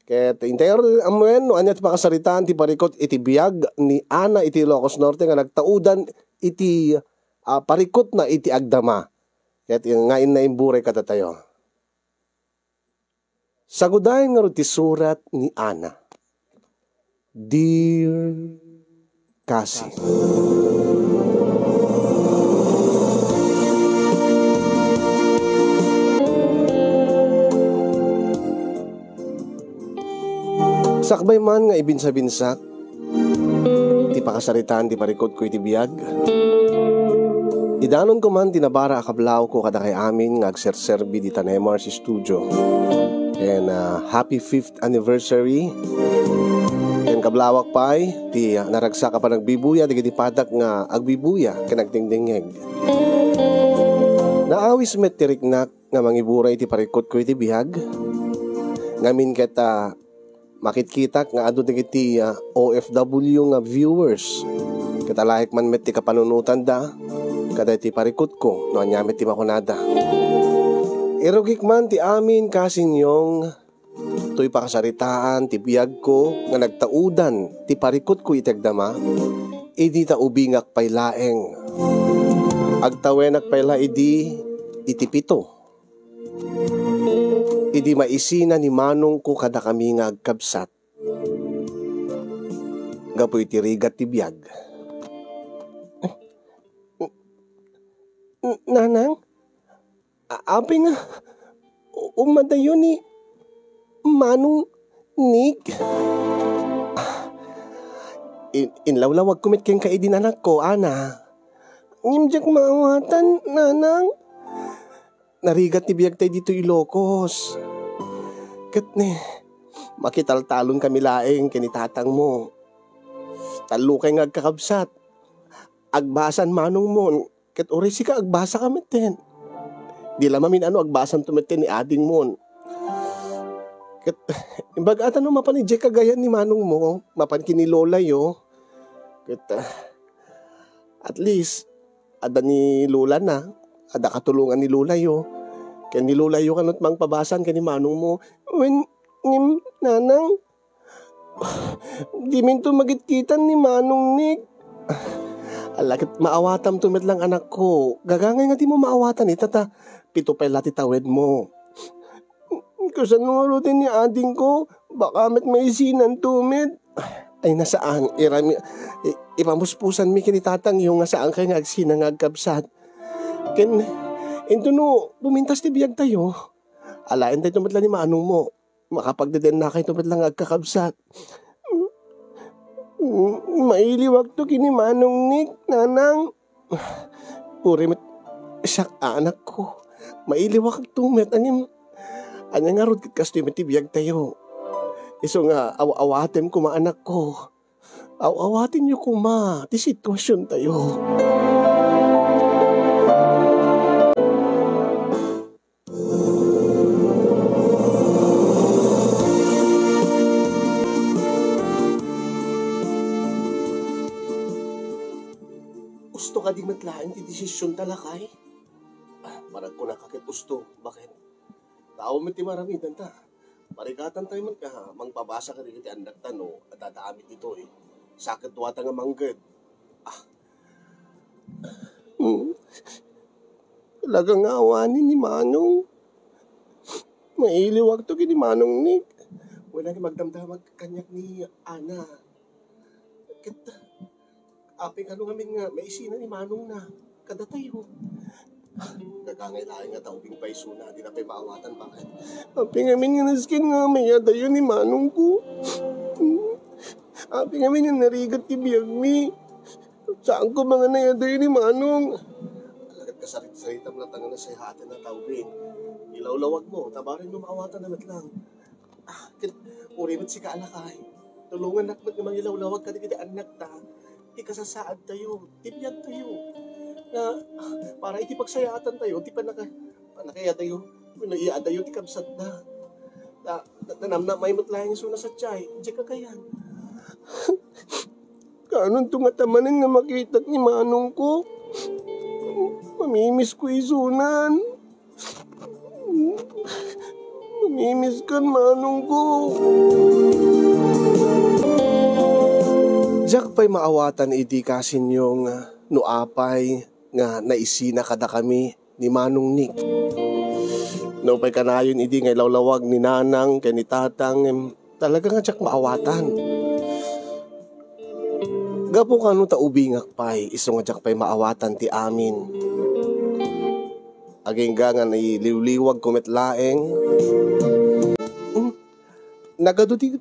Ket intayor amen no anya ti pakasaritaan ti parikot iti biag ni Ana iti Ilocos Norte nga nagtaudan iti parikot na iti agdama. Ket ngain na imburay katatayo. Sagudayan nga ti surat ni Ana. Dear Cassie. Sakbay man nga ibinsa-binsak, ti pakasaritaan ti parikot ko iti biyag. Idanon ko man tinabara akablaw ko kada kay amin nga agserserbi di Tanemars Studio. And happy 5th anniversary. And kablawak pa'y ti naragsa ka pa nagbibuya, di patak nga agbibuya kanagtingdingeg. Naawis met tiriknak nga mangiburay ti parikot ko iti biyag. Ngamin kita makitkitak nga adu digiti OFW nga viewers. Katalahik man met ti kapanunutan da, kada ti parikot ko, no anyamit ti makunada. Irugik man ti amin kasinyong tuy pakasaritaan ti biyag ko nga nagtaudan ti parikot ko itagdama, idi ta ubingak pay laeng. Agtawenak pay la idi itipito. Idi maisina ni manong ko kada kami nga agkabsat. Gapoy ti rigat ti biyag. Nanang, api nga, umadayo ni manong Nick. Inlawlawag kumit keng kaidin anak ko, Ana. Ngimjak maawatan, nanang. Narigat ti biyag tayo dito Ilocos. Kat ne, makitaltalon kami laeng kinitatang mo. Talo kay nga agkakabsat. Agbasan manong mo. Kat orisi ka agbasa kami ten. Di lamamin ano agbasan tumiten ni ading mo. Kat imbag ata no mapanijek kagayan ni manong mo. Mapan kinilola yo. Kat at least ada ni Lola na. Ada katulungan ni Lola yo. Kaya ni Lola yo kanot mang pabasan ka ni manong mo. When, nanang, di minto magitkitan ni manong Nick. Alakit maawatam tumit lang anak ko. Gagangay nga di mo maawatan tata. Pito pa lati tawid mo. Kusan mo rutin ni ading ko. Baka met maisinan tumit. Ay nasaan? Ipamuspusan mi kinitatang yung nga saan kay nga agsinang agkabsat. Ken, ito no, bumintas ti biyag tayo. Alain tayo tumat lang ni manong mo. Makapagdeden na kayo tumat lang agkakabsat. Mailiwag to kini manong Nick, nanang. Puri met, siyak anak ko. Mailiwag tumet, anyang nga rod kitkas tumet ti biyag tayo. Iso nga, awatem ko maanak ko. Awatin niyo kuma, ti sitwasyon tayo. Gusto ka di matlaing ti desisyon talakay? Marag ko nakakit gusto. Bakit? Tao mo ti maramitan ta. Marikatan tayo man ka, mangpabasa ka rin ti anak tano at dadaamit ito eh. Sakit tuwata nga manggad. Talagang awanin ni Manong. Mailiwag to kini Manong Nick. Wala ki magdamdamag kanyak ni Ana. Kita, aping ano ngamin nga, maisina ni Manong na. Kada tayo. Nagkangailangan nga taubing paiso na, di na pa'y maawatan bakit. Aping ngamin nga naskin nga, may adayo ni Manong ko. Aping ngamin nga narigat ti biyag mi. Saan ko mga nayadayo ni Manong? Alagat kasarit-sarita mo na tangan na sa ihatin na taubing. Ilawlawag mo, tabarin mo maawatan naman lang. Urimat si kaalakay. Tulungan nakmat nga mga ilawlawag ka di anak ta. Ikasasaad tayo, tibiyag tayo. Na para iti pagsayatan tayo, ti panakaya tayo, iya tayo, ti kabsat na. Nanamnamay matlayang suna sa tiyay, di kakayan. Kanon tumatamanin nga makita ni Manong ko. Mamimiss ko isunan. Mamimiss kan Manong ko. Diyak pa'y maawatan idi kasin yung nuapay nga naisina kada kami ni Manong Nick. No pa'y kanayon idi ngay lawlawag ni Nanang kay ni Tatang talaga nga diyak maawatan. Gapo kano ta ubingak pa'y iso nga diyak pa'y maawatan ti amin. Aging nga nailiwliwag kumetlaeng. Nagaduti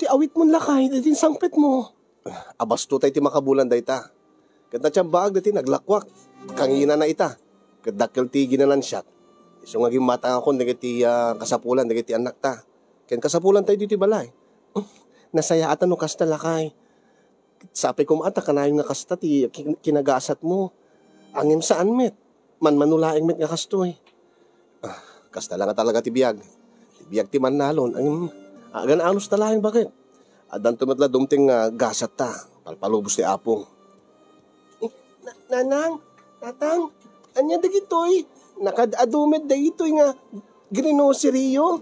ti awit mo lakay dati sangpet mo. Abasto tayo ti makabulan day ta. Kanta tiyang baag dati naglakwak. Kangina na ita. Kadakil ti ginalan siya. Iso nga gimatang ako nagiti kasapulan, nagiti anak ta. Ken kasapulan tayo dito balay. Nasaya ata no kasta lakay. Sapi ko maata kanayon nga kasta ti kinagasat mo. Angim saan met. Manmanulaeng met nga kastoy. Kasta lang talaga ti biyag. Ti biyag ti manalon. Angim agan anos talahin bakit? Adan tumatla dumting gasat ta. Palpalubos ti apong. Nanang, Tatang, anya dagitoy? Nakadadumet dagitoy nga grinoseryo.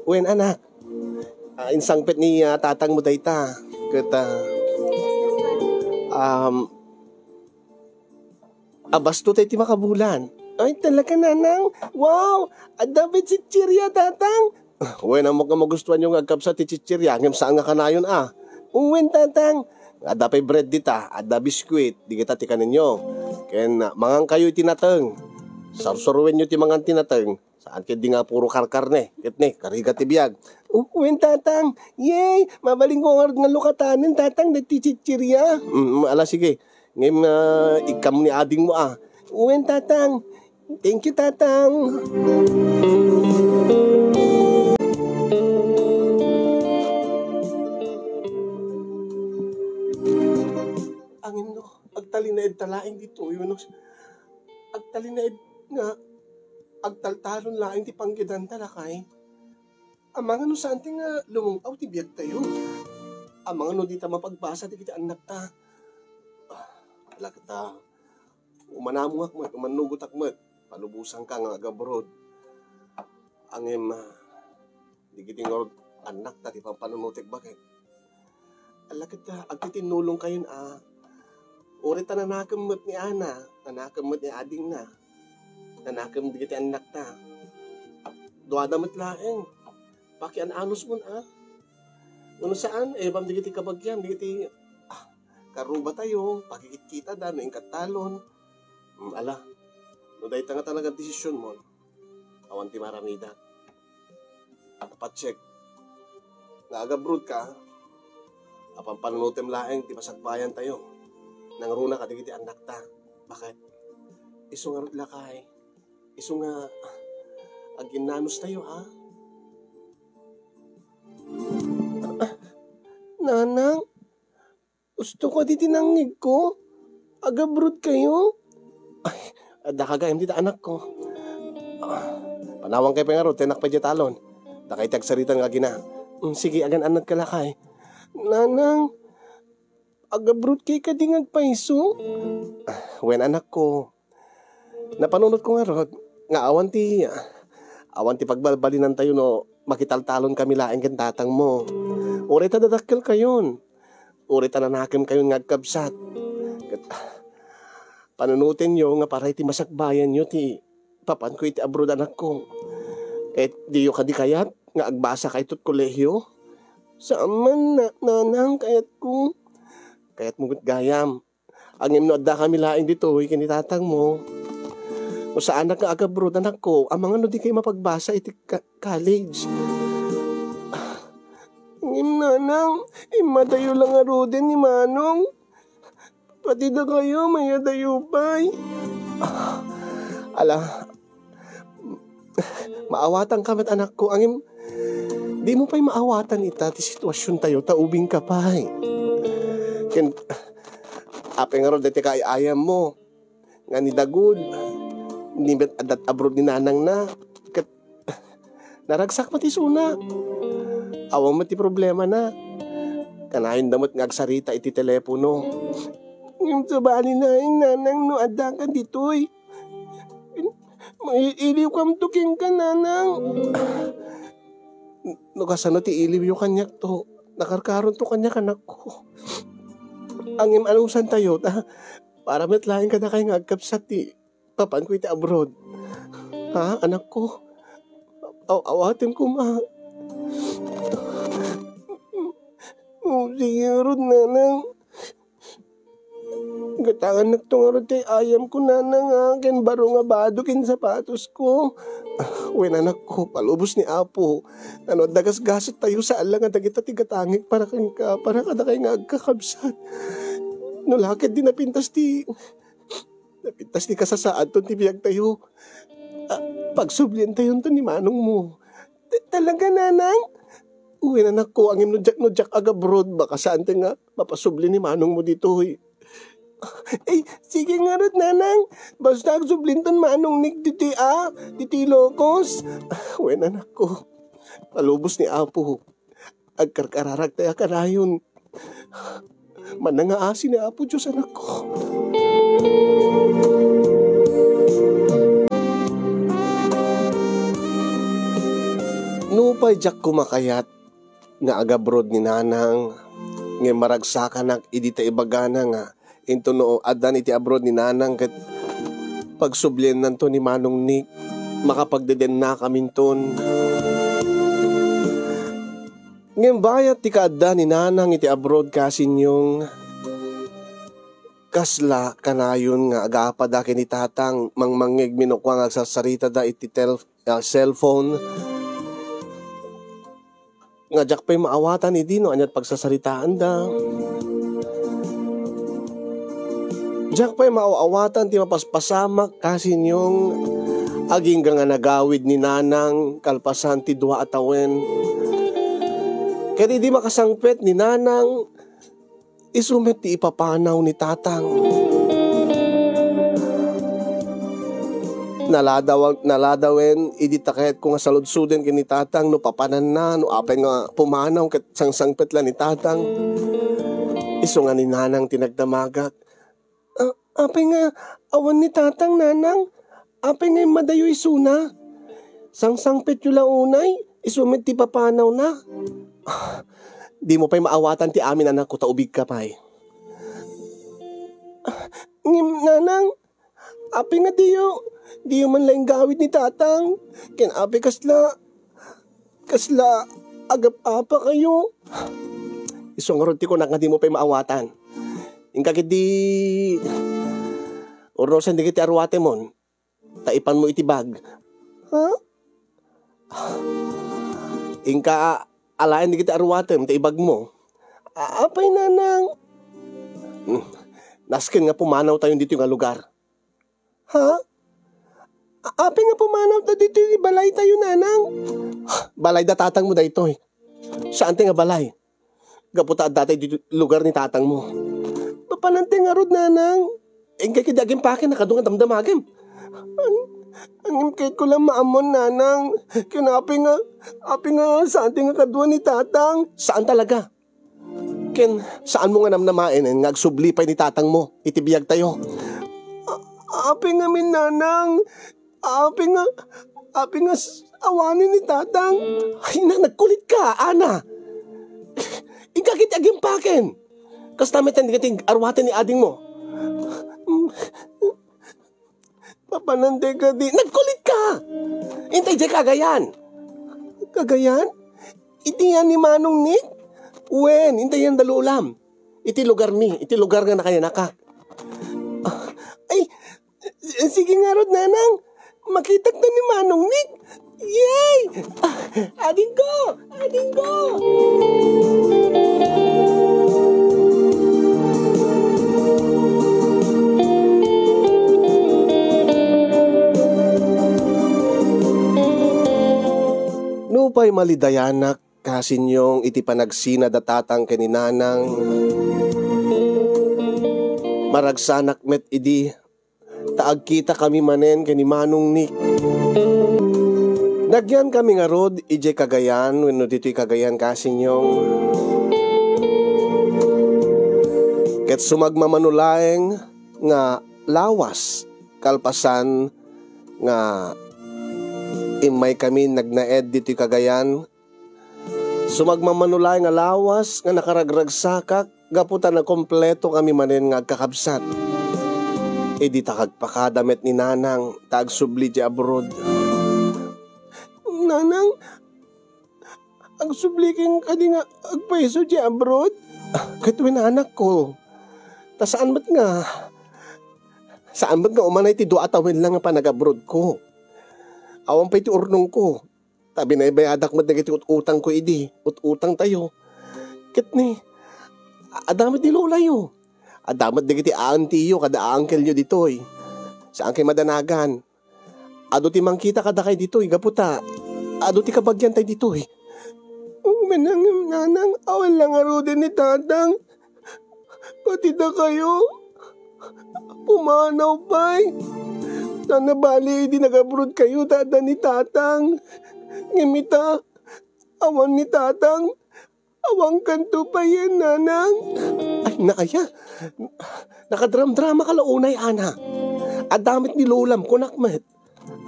Wen anak, insangpet ni tatang mo dayta. Kata, abasto tayo ti makabulan. Ay talaga nanang, wow, adabit si Chirya tatang. Uwen, mo ka magustuhan yung agkap sa tichichirya. Ngam saan nga kanayon Uwen, tatang. Ada pa'y bread dita, ada biskuit. Di kita tika ninyo. Ken, mangang kayo tinateng. Sarsuruin nyo ti mangang tinateng. Saan kayo di nga puro karkarne. Kitne, kariga ti biyag. Uwen, tatang. Yay, mabaling ko nga lukatanin, tatang. Da tichichirya. Ala, sige. Ngam, ikam ni ading mo Uwen, tatang. Thank you, tatang. Angin no, agtalinaid talaing dito yun. Agtalinaid nga, agtaltalon laing ti panggidan talakay. Amang ano saan ti nga lumungaw ti biyag tayo. Amang ano di ta mapagbasa ti kita anak ta. Wala kita, umanamong akmat, umanugot akmat. Palubusan ka nga agabrod. Angin di kiting anak ta ti pampanunutik bakit. Ala kita, agtitinulong kayon Uri ta nanakemmet ni Ana, nanakemmet ni ading na. Nanakem di kiti anak ta. Duadamet laeng. Pakian anos mo Ano saan? Bam di kiti kabagyam, di kiti karuba tayo, pakikita da, no katalon. Ala, no dahi nga talaga desisyon mo. Awan ti maramida. Pacheck. Naagabrod ka, apang panunutem laeng, ti pasagbayan tayo. Nangruna ka digiti anak ta. Bakit? Iso nga lakay. Iso nga aginanos tayo Nanang, gusto ko di tinangig ko. Agabrod kayo. Ay, dakagayam dita anak ko. Panawang kay pengaro, tenak pa talon. Dakay tagsaritan nga gina. Sige, agan anak ka lakay. Nanang, agabrod kay kadingag paiso? Wen anak ko. Napanunod ko nga rod. Nga awan ti pagbalbalinan tayo no. Makitaltalon kami laeng ken tatang mo. Uri ta dadakkel kayon. Uri ta nanakem kayon nga agkabsat. Panunutin nyo nga para iti masakbayan nyo ti papan ko iti abroad anak ko. Kahit di yo kadi kayat nga agbasa kay tot kolehyo. Saan nanang kayat ko. Kaya't mugut gayam. Ang imno adda kami laing dito, kinitatang mo. O sa anak nga agabroad anak ko, amang ano di kayo mapagbasa iti college. Ngim nanang, imadayo lang aro din ni Manong. Pati na kayo, mayadayo pa'y. Ala, maawatan kamat anak ko. Angim, di mo pa'y maawatan ita, ti sitwasyon tayo, taubing ka pa'y. Apeng nga ro dati kay ayam mo. Nga ni Dagud. Ni adat abroad ni Nanang na. Naragsak mati suna. Awang mati problema na. Kanayon damot nga agsarita iti telepono. Yung sabali na yung Nanang no adda ka ditoy. Iliw kam tuking ka Nanang. No kasano ti iliw yung kanyak to. nakarkaron to kanya kanak ko. Ang imanusan tayo, para matlahin ka na kayo nga agkapsat ti papan ko iti abroad. Ha, anak ko? Awatin ko, ma. Sige, Rod, nanang. Gatangan nagtungarod tay ayam ko, nanang, ken baro nga bado ken sapatos ko. Wen anak ko, palubos ni Apo. Ano, dagas-gasat tayo sa alang nga dagita ti gatangik para kada kay nga agkakabsat. No, lakad din napintas ti kasasaad ton ti biyag tayo. Pagsublian tayo to ni manong mo. Talaga, nanang? Uwi na ko, ang imnudyak-nudyak agabroad, baka saan tayo nga mapasubli ni manong mo dito. Sige nga Rod, nanang. Basta agsublin ton manong nik diti lokos. Uwi na ko. Palubos ni Apo. Agkarkararag tayo karayon. Manangaasin ni Apo Diyos, anak ko. Nupay jak kumakayat nga agabroad ni nanang nga maragsakan idita ibagana nga into no adan iti abroad ni nanang ket pagsublyan nanto ni manong Nick makapagdeden na kaminton. Ngayon bayat ti kaadda ni nanang iti abroad kasin yung kasla kanayon nga agapada ken ni tatang mangmangeg minukwa nga agsasarita da iti cellphone. Nga jak pa'y maawatan ni Dino anyat pagsasaritaan da. Jak pa'y maawatan ti mapaspasamak kasi yung aging nga nagawid ni nanang kalpasan ti dua atawen. Kaya di makasangpet ni nanang isumet ti ipapanaw ni tatang. Naladawen iditaket ko nga saludsuden kini tatang no papanan na no apay nga pumanaw ket sangsangpet la ni tatang. Isu nga ni nanang tinagdamagat. Apay nga awan ni tatang, nanang. Apay nga madayo isuna. Sangsangpet yu launay isumet ti papanaw na. Di mo pa'y maawatan ti amin anak ko taubig ka pa'y. Nanang, apay nga Di man lang gawid ni tatang. Kinabi kasla agap-apa kayo. Isungarod ti ko na nga di mo pa'y maawatan. Ingkakit di urnosan di kiti arwate mon. Taipan mo iti bag. Ha? Ingka alayan di kiti arwate mo, taibag mo. Apay nanang. Naskin nga pumanaw tayo dito nga lugar. Ha? Ape nga pumanaw ta dito yung balay tayo, nanang. Balay da tatang mo da ito eh. Saan nga balay? Gaputa at datay dito lugar ni tatang mo. Papanante nga Rod, nanang. Engkay kidagim pakin nakadungan damdamagim. Ang kahit ko lang maamon, nanang. Ape nga saan nga kaduan ni tatang. Saan talaga? Saan mo nga namnamain nga agsublipay ni tatang mo? Itibiyag tayo. Ape nga min, nanang. Api nga awanin ni tatang. Ay na, nagkulit ka, Ana. Ikakit aging paken. Kas tamitan di arwatin ni ading mo. Papanante ka di. Nagkulit ka. Intay di kagayan. Kagayan? Iti yan ni Manong Nick? Wen, intay yan dalulam. Iti lugar nga na kaya naka. Ay, sige nga Rod, nanang. Makitag na ni Manong Nick. Yay! Ading ko! Nupay malidayanak kasinyong iti panagsina datatang keninanang. Maragsanak met idi taag kita kami manen kani Manong Nick. Nagyan kami nga Rod, ije Cagayan, wenno dito'y Cagayan kasinyong. Ket sumagmamanulaeng nga lawas, kalpasan nga imay kami nagnaed dito'y Cagayan. Sumagmamanulay nga lawas nga nakaragragsakak, gaputan na kompleto kami manen nga kakabsat. E di takagpakadamit ni nanang, tagsubli di abroad. Nanang, agsublikin ka di nga agpaiso di abroad? Katwin anak ko. Ta saan ba't nga? Saan ba't nga umanay ti doa tawin lang nga panag-abroad ko? Awan pa iti urnong ko. Tabi na ibayadak mo dagiti utang ko idi. Utang tayo. Ket ni, adamit ni lola yo. Adamit dagiti auntie yo kada uncle yo ditoy. Saan kay madanagan? Ado ti mangkita kada kay ditoy, gaputa. Ado ti kabagyan tay ditoy. Manang nanang, awan lang aro din ni tatang. Pati na kayo. Pumanaw pa'y. Nanabali di nag-abroad kayo, dada ni tatang. Ngimita, awan ni tatang, awang kanto pa yan, nanang. Ay, naaya. Nakadram-drama ka launay, ana. Adamit ni lolam, kunakmet.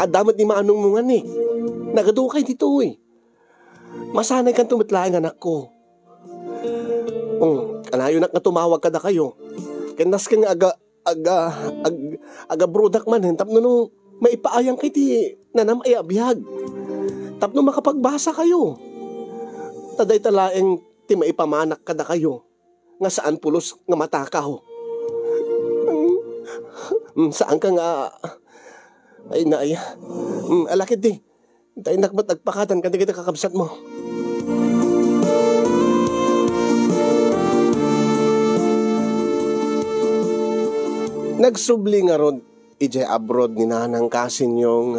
Adamit ni manong mo nga ni. Nagadukay dito, eh. Masanay kang tumitlaing anak ko. Kanayo na tumawag ka na kayo. Kanas kang aga brodak man, tapno no, maipaayang kay ti nanam ay abiyag. Tapno makapagbasa kayo. Taday talaeng ti maipamanak kada kayo. Nga saan pulos nga matakaw. Saan ka nga ay naay. Alakit di. Tayo nakmat nagpakatan kada kita kakabsat mo. Nagsubli nga ron ije abroad ni nanang kasin yung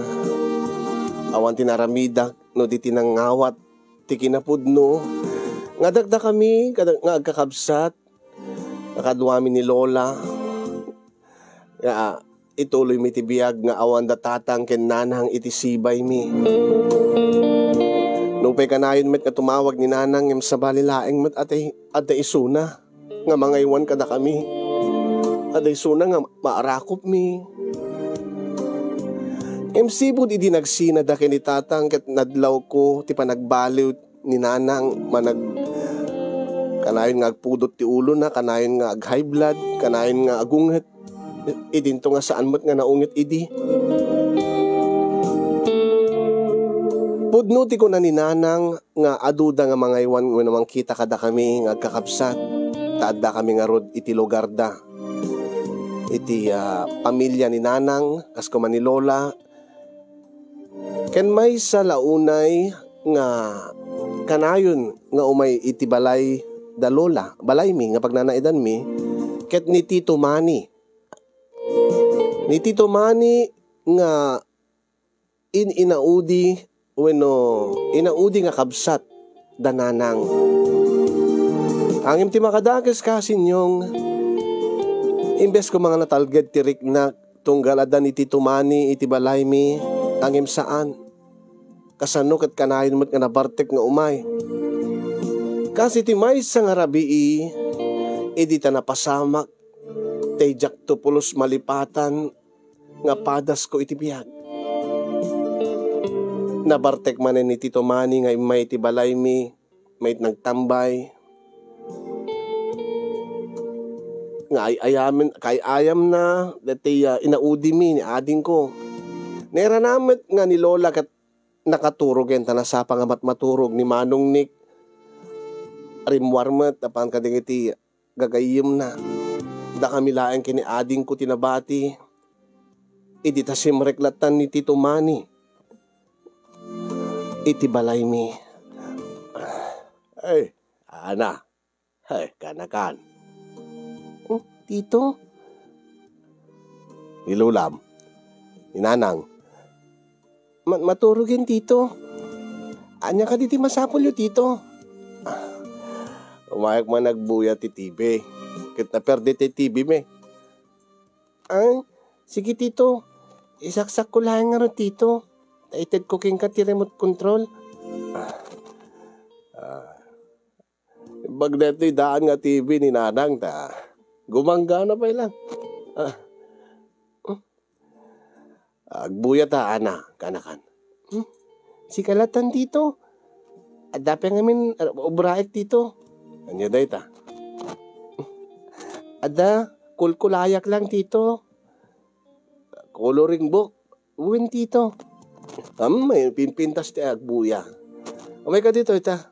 awan tinaramida no di tinangawat ti kinapudno nga dagda kami nga agkakabsat nakaduami ni lola nga ituloy mi ti biag nga awan da tatang ken nanang iti sibay mi no pay kanayon met nga tumawag ni nanang ngem sa balilaeng met atay isuna nga mga iwan kada kami atay isuna nga maarakop mi. Sibud idi nagsina da ken ni tatang ket nadlaw ko ti panagbaliw ni nanang manag kanayon nga agpudot ti ulo na, kanayon nga ag high blood, kanayon nga agunget. Idinto nga saan mo't nga naungit idi. Pudno ti ko na ni nanang nga aduda nga mga iwan namang kita kada kami nga agkakabsat. Taadda kami nga rod iti lugar da. Iti pamilya ni nanang kas ko man ni lola. Ken may sa launay nga kanayon nga umay iti balay da lola, balay mi nga pagnanaidan mi, ket ni Tito Manny. Ni Tito Manny nga inaudi nga kabsat da nanang. Angim ti makadakes kasin yung imbes ko mga natalged tirik na tunggalada ni Tito Manny iti balay mi. Angim saan? Kasano kat kanayon mo't nga nabartek nga umay. Kasi ti maysa nga rabii, edi ta napasamak, tay jakto pulos malipatan, nga padas ko iti biyag. Nabartek manen ni Tito Manny nga imay iti balay mi, may nagtambay. Nga ayam na, dati inaudi mi ni ading ko. Nera namet nga ni lola kat nakaturog yan tanasapa nga maturog ni Manong Nick rimwarmet apan kadingiti gagayim na da kami laeng kini ading ko tinabati iti tasimreklatan ni Tito Manny iti balay mi. Ay ana ay kanakan Tito nilulam ni nanang maturugin Tito. Anya ka diti masapol yo Tito. Umayak man nagbuya ti TV. Kit na perde ti TV me. Ay, sige Tito. Isaksak ko lang nga ro Tito. Taited ko king ka ti remote control. Bagdeto'y daan nga TV ni nanang ta. Gumanggana pa lang. Agbuya ta, ana, kanakan. Si kalatan dito. Ada ngamin ubraek dito. Anyo da ita? Ada kulkulayak lang dito. Coloring book. Uwin dito. May pinpintas ti agbuya. Umay ka dito ita.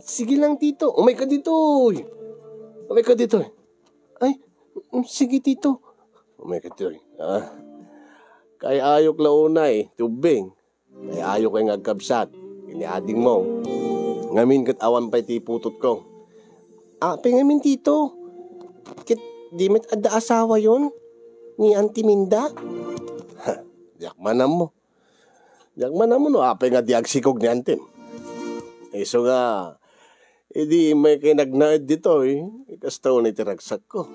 Sige lang tito. Umay ka dito. Umay ka dito. Ay, sige tito. Umay ka dito. Kaya ayok launay, tubing. Kaya ayok ay ngagkabsat. Iniading mo. Ngamin kat awan pa'y tiputot ko. Pengamin tito. Kit di met ada asawa yon ni Auntie Minda. Diyak manam mo. Diyak manam mo no. Apay nga diag sikog ni Auntie. So nga, edi may kinagnaid dito Ikastaw na itiragsak ko.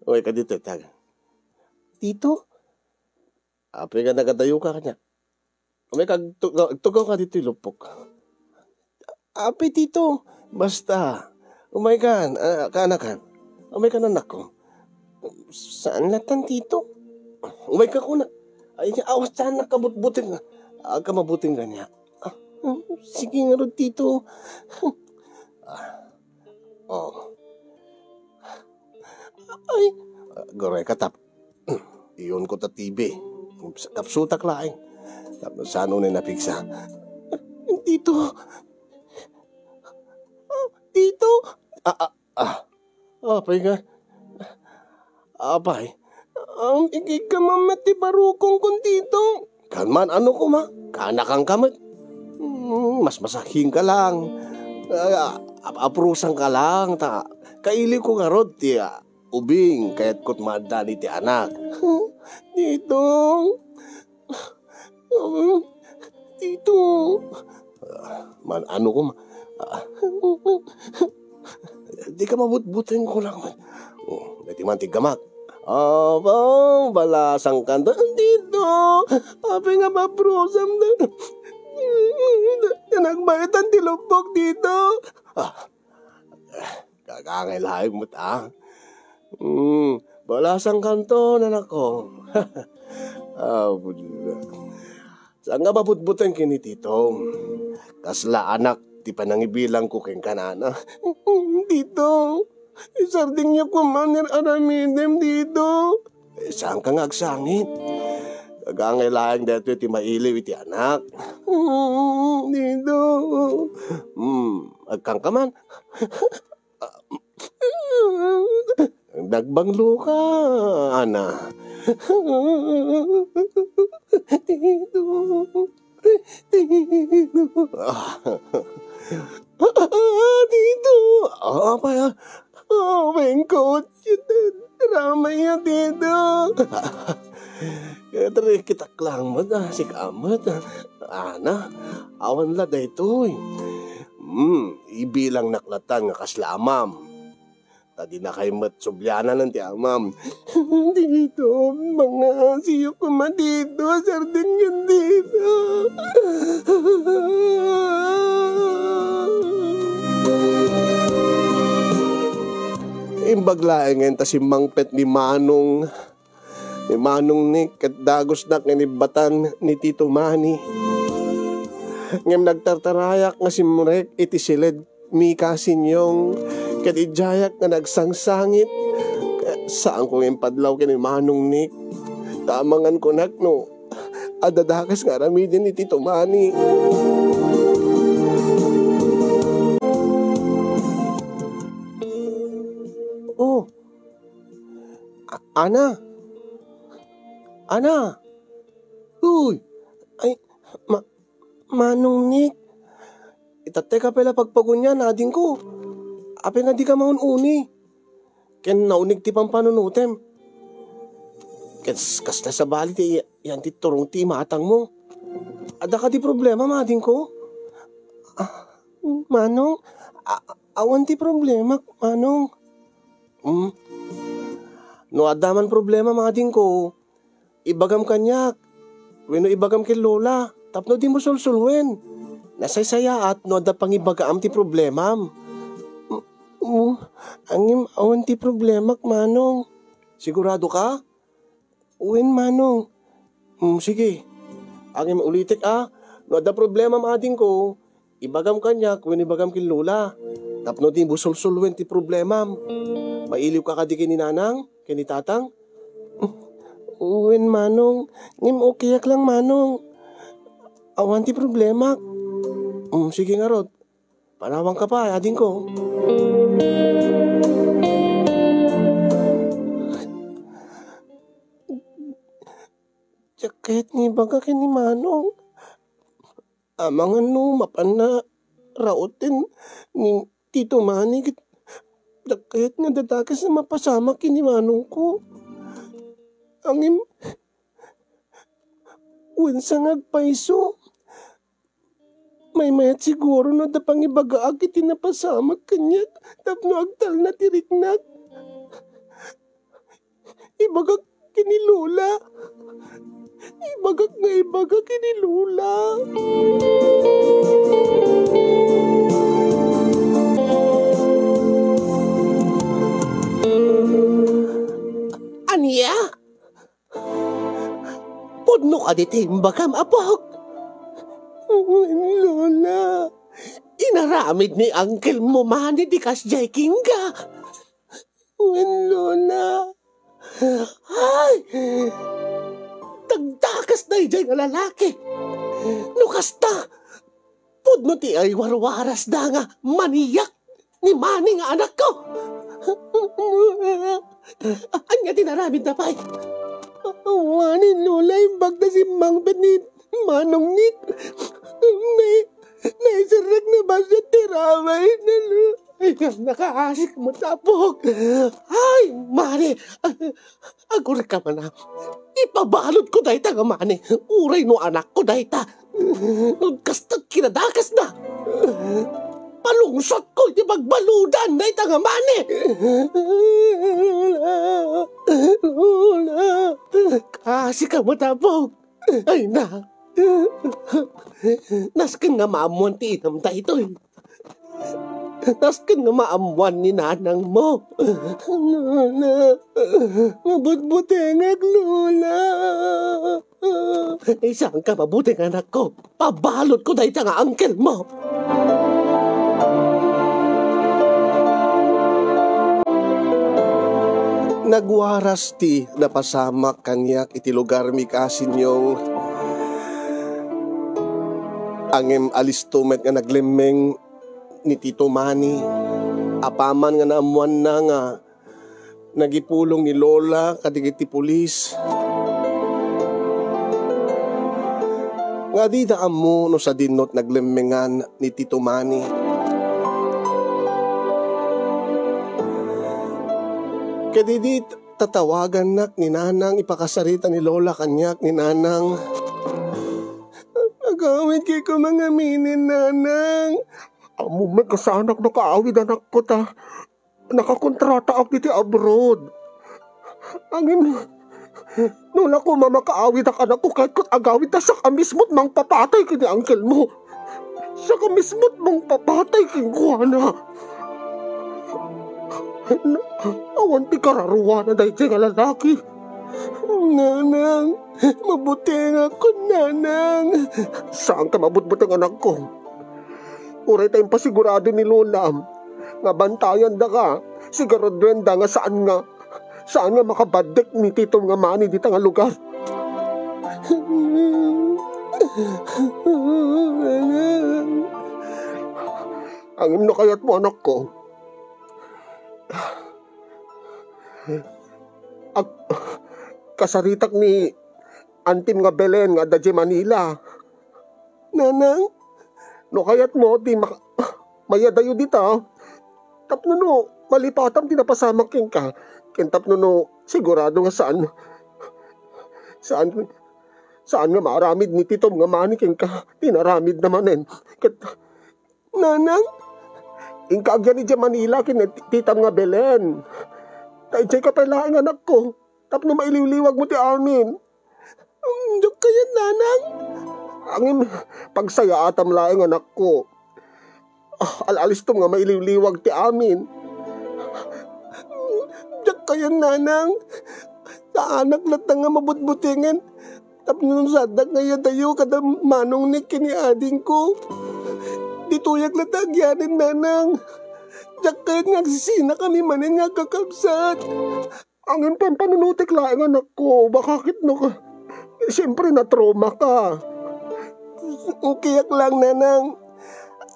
Uy ka dito, taga. Tito? Apay nga nagadayo ka kanya. Umay kag tugaw ka dito ilupok. Apay tito, basta. Umay kan, kanakan. Umay ka nanak ko. Saan latan tito? Umay ka kuna. Ay, awas saan nakabutbutin nga. Aga mabuting ganya. Sige nga rin tito. Ay, goray katap. Iyon ko ta TV. Kapsutak laing. Tapos saan na napigsa. Tito. Tito. Apay nga. Apay. Ikikamamati barukong kong tito. Kanman ano ko ma. Kanakang kamat. Mas masahing ka lang. Aprusan ka lang. Kaili ko nga rod ti ubing kaya't kot madali ti anak. Tito. Tito. Man ano ko ma. Di ka mabutbutin ko lang man. Dati man tigamak. Balasang kanta. Dito. Api nga mabrosam na. Nagbagitan tilupok dito. Kakangailahin mo ta. Balasang kanto na nako. Saan nga mabutbutan kini tito? Kasla anak, di pa nangibilang ko keng kanana. Dito. Isarding niya ko manir aramidem dito. Saan ka nga agsangit? Kagangailangan dito ti mailiw iti anak. Dito. Agkang ka man. Nagbanglo ka, ana. Dito. Dito. Apa bengkot. Ramay ya dito. Dari kita klang mo si kamat. Ana, awan la daytoy. Ibilang naklatan nga kaslamam. Tadi na kay mat subyana ng ti amam. Dito, mga siyo ko ma dito. Sardin yun dito. Imbaglaeng nga ta si Mangpet ni Manong. Ni Manong ni Dagos na kanibatan ni Tito Manny. Ngem nagtartarayak nga si Murek iti silid Mika Sinyong kadijayak nga nagsangsangit. Saan ko yung padlaw kini Manong Nick? Tamangan ko nak no. Adadakas nga ramidin ni Tito Manny. Ana. Uy. Ay, Manong Nick. Itatay ka pala pagpagunya nading ko. Ape nga di ka maununi. Ken naunig ti pampanunutem. Kasla sa bali ti yan ti turong ti matang mo. Ada ka di problema mading ko? Manong, awan ti problema, Manong. No adaman problema mading ko. Ibagam kanyak. Weno ibagam kay Lola. Tapno di mo sulsulwen. Nasaysaya at no ada pang ibagaam ti problema. Angim awan ti problema, Manong. Sigurado ka? Uwin, Manong. Sige. Angim ulitik No ada problema maading ko, ibagam kanya kung ibagam kin Lola. Tapno din busulsulwen ti problema. Mailiw ka kadi kini nanang, kini tatang? Uwin manong, ngim okayak lang manong. Awan ti problema. Sige nga rod, panawang ka pa, ading ko. Jaket ni baga kini manong. Amang ano, mapana, rautin, ni Tito Manny, jaket nga dadakas na mapasama kini manong ko. Angim, winsang agpaiso. May mayat siguro no da pangibaga iti napasama kanya, tapno agtal na tiriknat. Ibagak kini Lola. Ibagak nga ibagak kini Lola. Aniya? Pudno ka di timbagam apok. Lola, inaramid ni Uncle mo mani di kasjay kingga. Lola, ay, tagdakas na ijay nga lalaki. Nukasta, pudno ti ay warwaras da nga maniyak ni mani nga anak ko. Anya tinaramid na pa'y. Awanin Lola, imbag na si Mang Benit, manong nit. Naisarag na ba siya tiraway na lo? Ay, nakaasik mo tapok. Ay, Mani, agur ka man na. Ipabalot ko dahi ta nga Mani. Uray no anak ko dahi ta. Kastag kinadakas na. Palungsot ko, di magbaludan dahi ta nga Mani. Lola, kasi ka mo tapok. Ay na. Nasken nga maamuan ti inam ta ito eh. Nasken nga maamuan ni nanang mo. Lola, mabutbutengag Lola. Saan ka mabuting anak ko? Pabalot ko dahi ta nga uncle mo. Nagwaras ti napasamak kanyak iti lugar mi kasin yung angem alistumet nga naglimeng ni Tito Manny. Apaman nga naamuan na nga nagipulong ni Lola kadigiti pulis. Nga di daan mo no sa dinot naglimengan ni Tito Manny. Kaya di tatawagan nak ni nanang ipakasarita ni Lola kanyak ni nanang. Agawin kay ko mga minin nanang. Amo may kasanak na kaawid anak ko ta. Nakakontrata ako dito abroad. Angin, nula ko mamakaawid ang anak ko kahit kot agawid ta sa kamismo't mang papatay kini uncle mo. Sa kamismo't mang papatay kini Juana. Awan ti kararuwa na dahil siya nga lalaki. Nanang, mabuting ako, nanang. Saan ka mabutbutang anak ko? Uray tayong pasigurado ni Lola. Nga bantayan da ka. Siguraduan da nga saan nga makabadek ni Tito nga Manny dito nga lugar. Angin na kaya't mo anak ko. Kasaritak ni Antim nga Belen nga Daje Manila. Nanang, no kayat mo di mayadayo dita. Tapno no, malipatam di napasamak king ka. Kentapno no, sigurado nga saan nga maaramid ni Titom nga Manny king ka. Tinaramid namanen. Nanang, ingkaagyan ni Daje Manila kin Titam nga Belen. Taijay ka pala ang anak ko. Tapno maililiwag mo ti amin. Diyok kaya nanang. Angin, pagsaya atam laing anak ko. Alalis tom nga maililiwag ti amin. Diyok kaya nanang. Sa anak lahat nga mabutbutingin. Tapos sadak ngayon tayo kada manong ni kini ading ko. Dituyag na tagyanin nanang. Diyak kahit nagsisina kami manin nga kakabsat. Angin pampanunutik lang anak ko. Bakit no ka? Siyempre na trauma ka. Kayak lang nanang.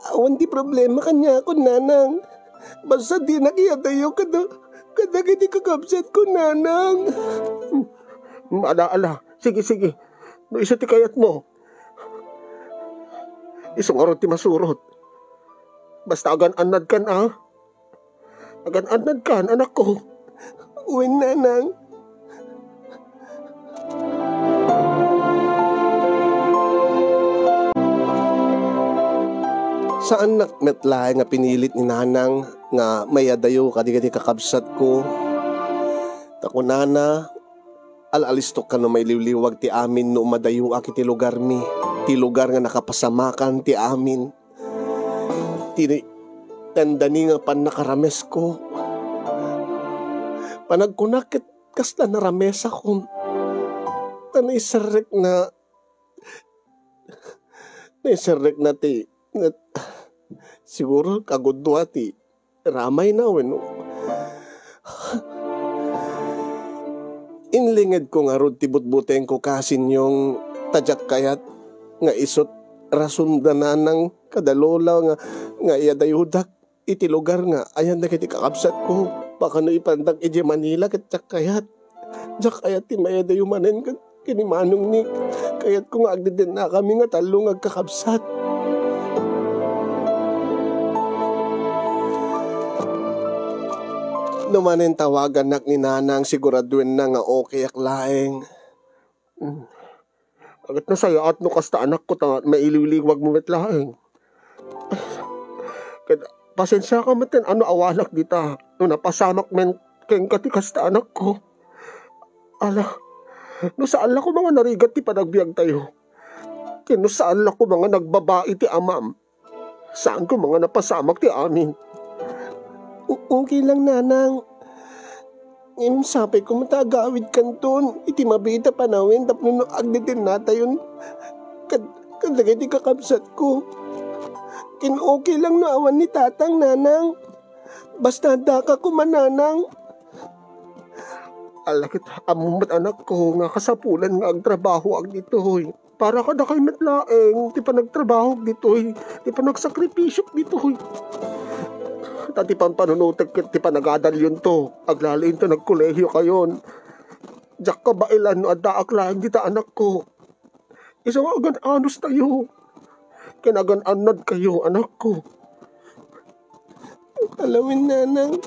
Awan di problema kanya ako nanang. Basta di nakiya tayo kada hindi kakabsat ko nanang. Ala. Sige. No isa ti kayat mo. Isang araw ti masurot. Basta agan anad kan Agan anad kan anak ko. Uwin nanang. Saan nakmetlahay nga pinilit ni nanang nga mayadayo kadigadi kakabsat ko. Tako nana, alalistok ka no may liwliwag ti amin no madayo aki ti lugar mi. Ti lugar nga nakapasamakan ti amin. Tandani nga pan nakarames ko. Panagkunakit kasta narames ako. Naisarek na ti siguro kagudwa ti ramay na no. Inlinged ko nga rod ti butbuteng ko kasin yung tadyak kayat nga isot rason danan ng kadalola nga iyadayudak iti lugar nga ayan na kiti kakabsat ko. Baka no ipandag iti Manila kat kayat. Jak kayat ti mayadayo manen kini manong ni kayat ko nga agdiden na kami nga talong agkakabsat. Numanin tawagan nak ni nanang siguraduin na nga okay aklaeng. Agad na saya at no kasta anak ko mailiwliwag mo metlaeng. Pasensya ka matin ano awalak dita. No napasamak men keng kati kasta anak ko. Ala, no saan ko mga narigat ti panagbiag tayo. Kino saan ko mga nagbabae ti amam. Saan ko mga napasamak ti amin. Okay lang nanang. Sapay ko matagawid kanton. Iti mabita panawin. Tapno agditin nata yun. Kadagay di kakabsat ko. Okay lang na awan ni tatang nanang. Basta daka ko mananang. Alakit amumat anak ko. Nga kasapulan nga agtrabaho ag ditoy. Para ka na kay metlaeng. Di pa nagtrabaho ditoy. Di pa nagsakripisyo ditoy. Tati pampanunutek ti panagadal yun to. Aglalin to nagkolehiyo kayon. Diyak ka bailan no adda aklain dita anak ko. Isang agan anos tayo. Kinagan anad kayo anak ko. Alawin nanang.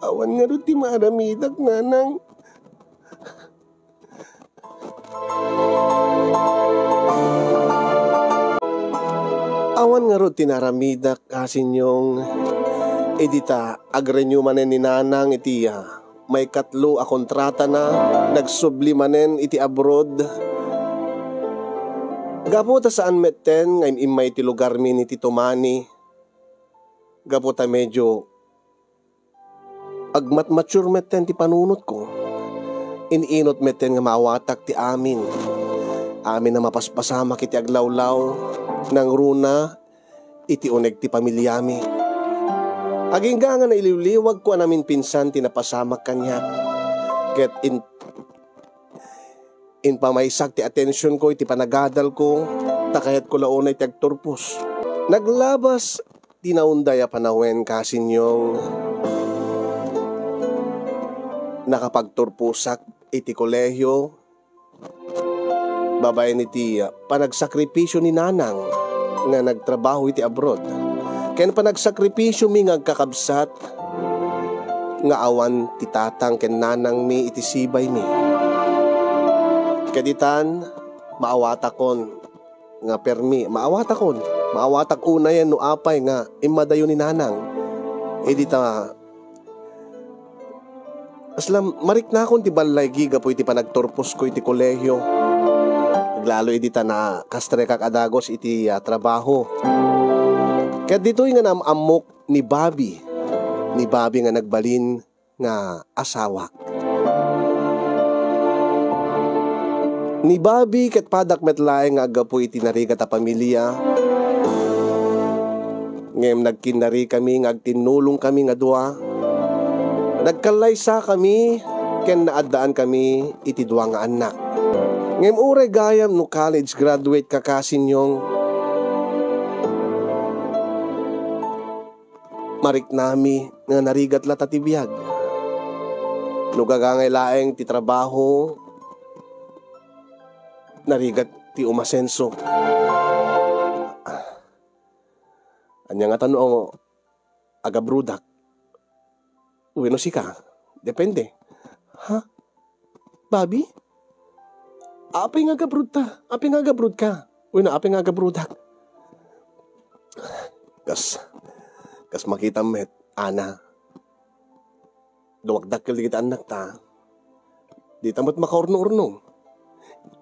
Awan nga rin ti maramidag nanang. Awan nga ro tinaramidak kasin yung edita agrenyo manen ni nanang iti may katlo a kontrata na nagsubli manen iti abroad. Gapo ta saan metten ngayon imay ti lugar min iti Tumani. Gapo ta medyo agmat-mature metten ti panunot ko. Ininot metten nga mawatak ti amin. Amin na mapaspasama kiti aglawlaw nang runa iti uneg ti pamilyami. Agingga nga na iliwliwag ko namin pinsan tinapasamak kanya. Ket in pamaysak ti atensyon ko iti panagadal ko takayat ko launay ti agturpos. Naglabas tinaundaya panawen kasin yung nakapagturpusak iti kolehyo. Babae iti panagsakripisyo ni nanang nga nagtrabaho iti abroad. Ken panagsakripisyo mi nga kakabsat nga awan ti tatang ken nanang mi iti sibay mi. Kaditan maawatakon nga permi, maawatak una yan no apay nga imadayo ni nanang. Dita aslam marik na akong ti balay giga po iti panagturpos ko iti kolehyo. Lalo edita na kastre kakadagos iti trabaho. Kaya dito nga namamok ni Bobby nga nagbalin nga asawak. Ni Bobby ket padak met laeng nga agapoy tinarigat a pamilya. Ngem nagkinari kami nga agtinulong kami nga dua. Nagkalaysa kami ken naadaan kami iti dua nga anak. Ngem uray gayam no college graduate kakasinyong marik nami nga narigat lata ti biyag. No gagangay laeng ti trabaho narigat ti umasenso. Anya nga tanong agabrudak. Uweno si ka? Depende. Ha? Bobby? Apay nga agabrud ta? Apay nga agabrud ka? Uweno apay nga agabrudak. Kas makita met, Ana. Duwagdak kil kita anak ta. Di tamot makaurno-urno.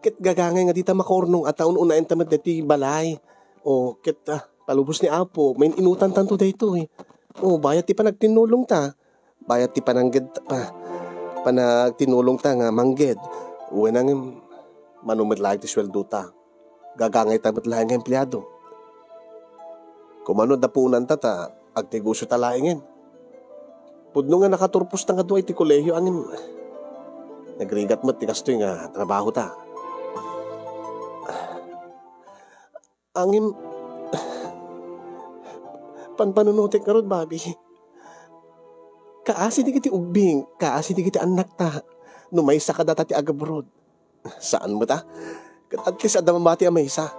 Kit gagangay nga di ta makaurnong at taon unain tamat dati balay. O kit palubos ni Apo, may inutan tanto dito eh. O bayat ti pa nagtinulong ta. Bayat ti panangged pa. Panagtinulong ta nga mangged. Uwe nang manumit lang ti sweldo ta. Gagangay tamat lang nga empleyado. Kumano dapunan ta agtigusyo ta laingin. Pudno nga nakaturpos ta nga doon iti kolehiyo angin. Nagrigat mo ti kastoy nga trabaho ta. Angin panpanunutik nga rod, Bobby. Kaasi di kiti ubing, kaasi di kiti anak ta. Numaysa ka data ti agabrod. Saan mo ta? At least adamang bati ang maysa.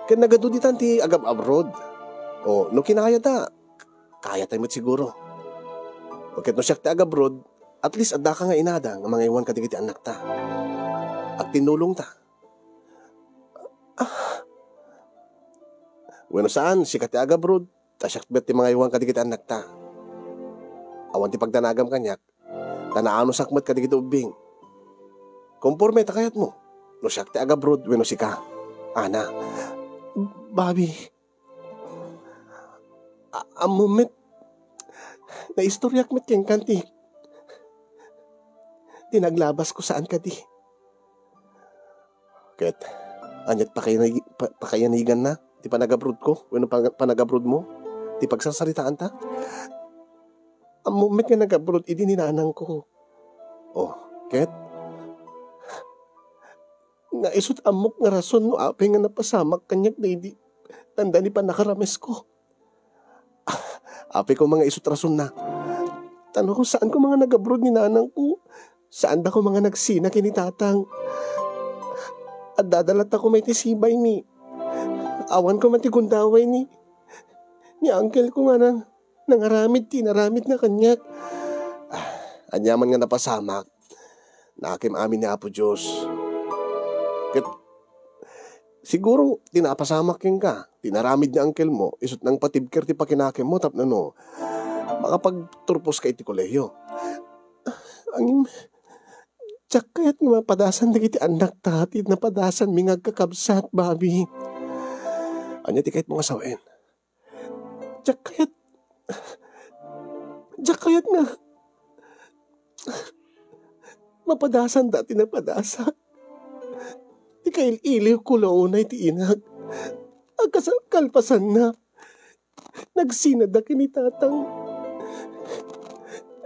Kaya nagaduditan ti agab-abroad. O, no kinaya ta, kaya tayo mo't siguro. O kahit no siya ti agabrod, at least adda ka nga inada nga mga iwan ka di kiti anak ta. At tinulong ta. Bueno saan, si kati agabrod, tasyak bet ti mga iwan ka di kiti anak ta. Awan ti pagdanagam kanyak, tanaano sakmat ka di kiti ubing. Komporme ta kayat mo, no siya ti agabrod, bueno si ka. Ana, Bobby, moment, na istoryak met keng kanti. Tinaglabas ko saan ka di. Ket, anyat pakayanigan na, ti panagabrod ko, bueno panagabrod mo, ti pagsasaritaan ta. Ang moment nga nagabrod, idi ninanang ko. Oh, ket, naisut amok nga rason no apay nga napasamak kanyak na idi, tanda ni panakarames ko. Apay ko mga isut rason na. Tanong ko saan ko mga nagabrod ni nanang ko, saan da ko mga nagsina kinitatang. At dadalat ako may tisibay ni. Awan ko matigundaway ni uncle ko nga nangaramid, tinaramid na kanyak. Anyaman nga napasamak, nakim amin ni Apo Diyos. Ket, siguro, tinapasamak yung ka, tinaramid ni uncle mo, isot ng patibker ti pakinakim mo, tapno no, makapagturpos ka iti kolehiyo. Angin, tsak kaya't nga mapadasan na kiti anak tatid, napadasan mingag kakabsat, Bobby. Anya ti kahit mga sawain. Tsak kaya't nga mapadasan dati napadasan. Ti kail-iliw ko launay ti inag. Agkalpasan na. Nagsinad na kinitatang.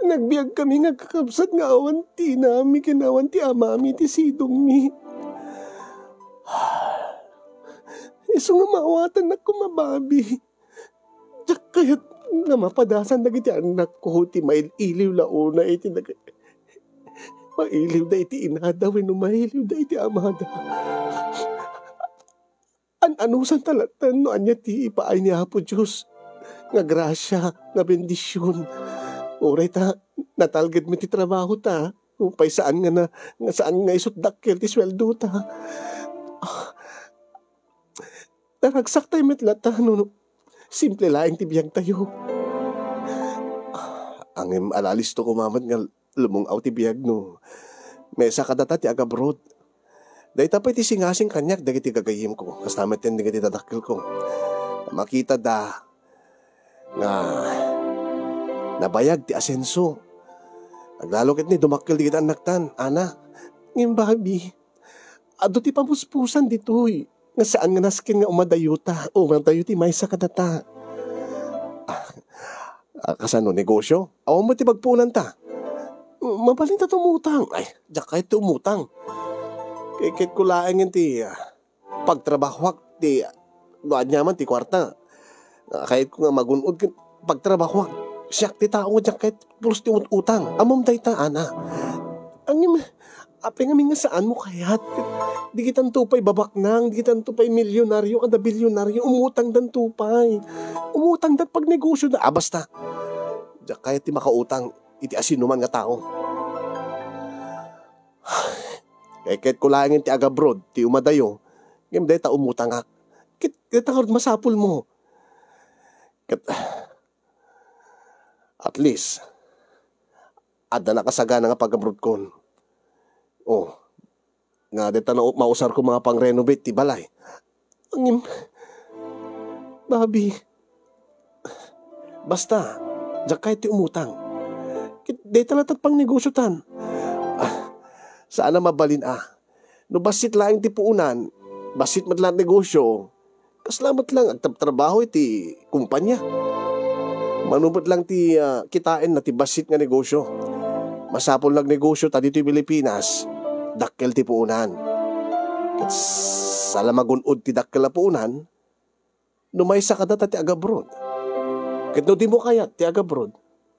Nagbiag kami nga kakabsat nga awan ti nami kinawan ti amami ti sidong mi. Iso nga maawatan na kumababi. Diyak kaya't nga mapadasan na iti anak ko ti mail-iliw launa iti mailiw da iti inada wenno mailiw da iti amada. Anusan talatan no anya ti ipaay ni Apo Diyos. Nga grasya, nga bendisyon. Uray ta, natalgad mo ti trabaho ta. Upay saan nga isot dakkel ti sweldo ta. Naragsak tayo metlata, no. Simple laing tibiyang tayo. Ang alalisto ko mamad nga lumungaw tibiyag, no. Mesa ka data ti agabrod. Dahil tapay ti singasing kanyak, dagiti gagayim ko. Kastamet yan, dagiti dadakil ko. Makita da, nga, nabayag ti asenso. Naglalokit ni dumakil di kita anak tan, Ana. Ngim Bobby, ado ti pamuspusan ditoy. Nga saan nga naskin nga umadayuta. O umadayuti may sa kadata. Kasano negosyo? Awan mo ti bagpunan ta. Mabalin ta tumutang. Ay, diyak kahit tumutang. Kikit ko laing ti pagtrabahwak ti luad nyaman ti kwarta. Kahit ko nga magunod pagtrabahwak. Siyak ti tao diyak kahit pulos ti utang. Amom day ta, ana. Ang apeng amin nga saan mo kayat? Di kitan tupay babaknang, di kitan tupay milyonaryo, kada bilyonaryo, umutang dan tupay. Umutang dan pag negosyo na. Basta. Diyak kahit ti makautang, iti asinuman nga tao. Kahit kulangin ti agabrod, ti umadayo, ngayon dahil ta umutang nga. Kita nga masapul mo. At least, ada nakasagana nga pag-abroad kon. Oh, nga dito na mausar ko mga pang-renovate ti balay. Angin, babi, basta, diyak kahit ti umutang. Dito na pang negosyo tan. Sana mabalin no basit lang ti puunan, basit madlang negosyo, kaslamat lang agtabtrabaho iti kumpanya. Manubot lang ti kitain na ti basit nga negosyo. Masapol lang negosyo ta dito Pilipinas, dakkel ti puunan. Kat sala magunod ti dakkel na puunan, numaysa ka data ti agabrod. Kat no di mo kayat ti agabrod,